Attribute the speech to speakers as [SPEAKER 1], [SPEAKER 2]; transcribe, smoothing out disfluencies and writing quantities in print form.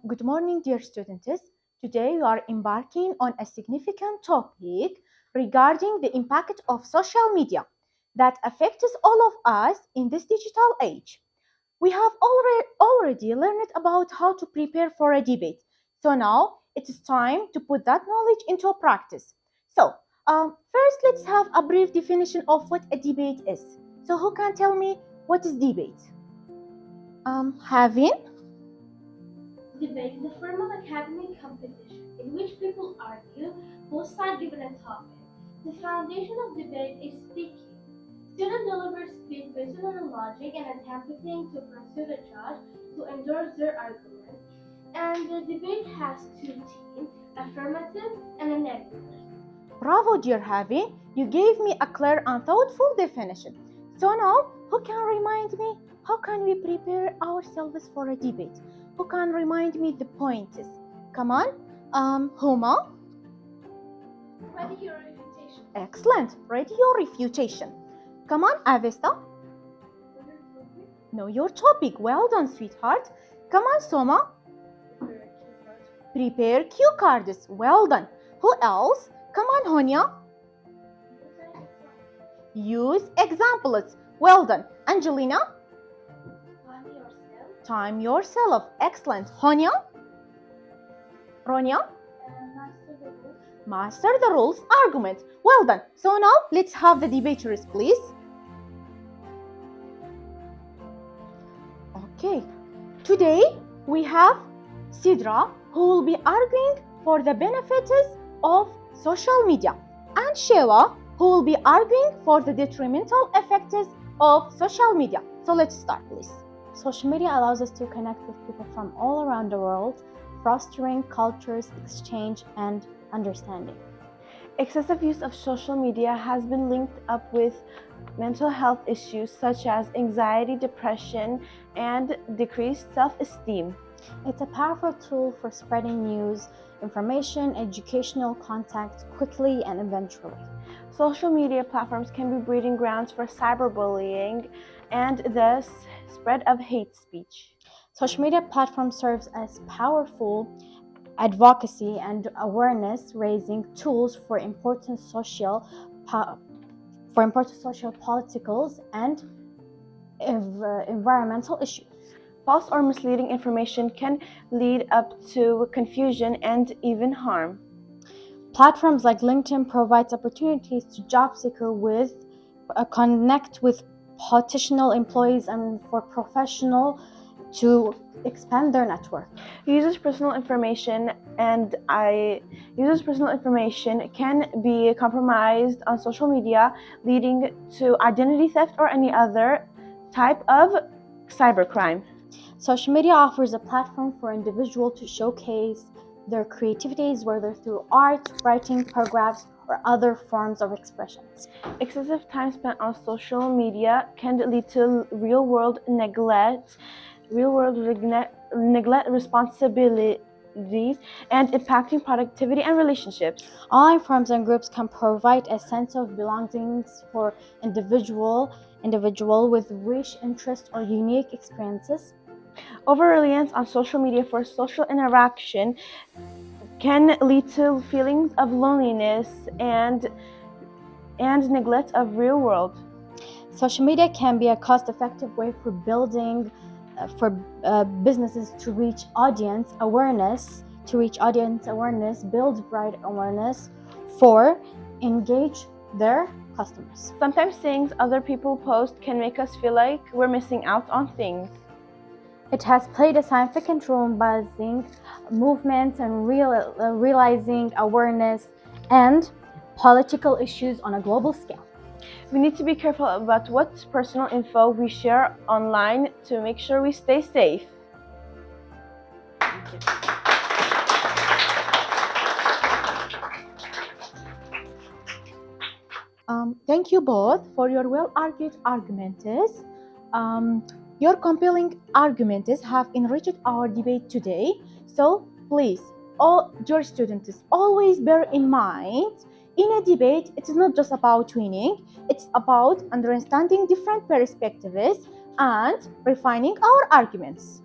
[SPEAKER 1] Good morning, dear students. Today we are embarking on a significant topic regarding the impact of social media that affects all of us in this digital age. We have already learned about how to prepare for a debate. So now it is time to put that knowledge into practice. So first let's have a brief definition of what a debate is. So who can tell me what is debate?
[SPEAKER 2] Debate is a form of academic competition in which people argue, both sides given a topic. The foundation of debate is speaking. Students deliver speech based on their logic and attempting to persuade a judge to endorse their argument. And the debate has two teams, affirmative and a negative.
[SPEAKER 1] Bravo, dear Javi. You gave me a clear and thoughtful definition. So now, who can remind me how can we prepare ourselves for a debate? Who can remind me the points? Come on, Huma.
[SPEAKER 2] Ready your refutation.
[SPEAKER 1] Excellent. Ready your refutation. Come on, Avesta. Know your topic. Well done, sweetheart. Come on, Soma. Prepare cue cards. Well done. Who else? Come on, Honya. Use examples. Well done. Angelina. Time yourself. Excellent. Honya? Ronya? Master the rules. Argument. Well done. So now let's have the debaters, please. Okay. Today we have Sidra, who will be arguing for the benefits of social media, and Shewa, who will be arguing for the detrimental effects of social media. So let's start, please.
[SPEAKER 3] Social media allows us to connect with people from all around the world, fostering cultures, exchange, and understanding.
[SPEAKER 4] Excessive use of social media has been linked up with mental health issues such as anxiety, depression, and decreased self-esteem.
[SPEAKER 3] It's a powerful tool for spreading news, information, educational content quickly and eventually.
[SPEAKER 4] Social media platforms can be breeding grounds for cyberbullying and the spread of hate speech.
[SPEAKER 3] Social media platforms serve as powerful advocacy and awareness raising tools for important social, political, and environmental issues.
[SPEAKER 4] False or misleading information can lead up to confusion and even harm.
[SPEAKER 3] Platforms like LinkedIn provide opportunities to job seekers connect with potential employees and for professionals to expand their network.
[SPEAKER 4] Users' personal information can be compromised on social media, leading to identity theft or any other type of cybercrime.
[SPEAKER 3] Social media offers a platform for individuals to showcase their creativities, whether through art, writing, paragraphs, or other forms of expressions.
[SPEAKER 4] Excessive time spent on social media can lead to real-world neglect responsibilities, and impacting productivity and relationships.
[SPEAKER 3] Online forums and groups can provide a sense of belongings for individual with rich interests or unique experiences.
[SPEAKER 4] Over-reliance on social media for social interaction can lead to feelings of loneliness and neglect of real world.
[SPEAKER 3] Social media can be a cost-effective way for businesses to reach audience awareness, build brand awareness, for engage their customers.
[SPEAKER 4] Sometimes things other people post can make us feel like we're missing out on things.
[SPEAKER 3] It has played a significant role in buzzing movements and realizing awareness and political issues on a global scale.
[SPEAKER 4] We need to be careful about what personal info we share online to make sure we stay safe.
[SPEAKER 1] Thank you. Thank you both for your well-argued arguments. Your compelling arguments have enriched our debate today. So please, all your students, always bear in mind, in a debate, it is not just about winning, it's about understanding different perspectives and refining our arguments.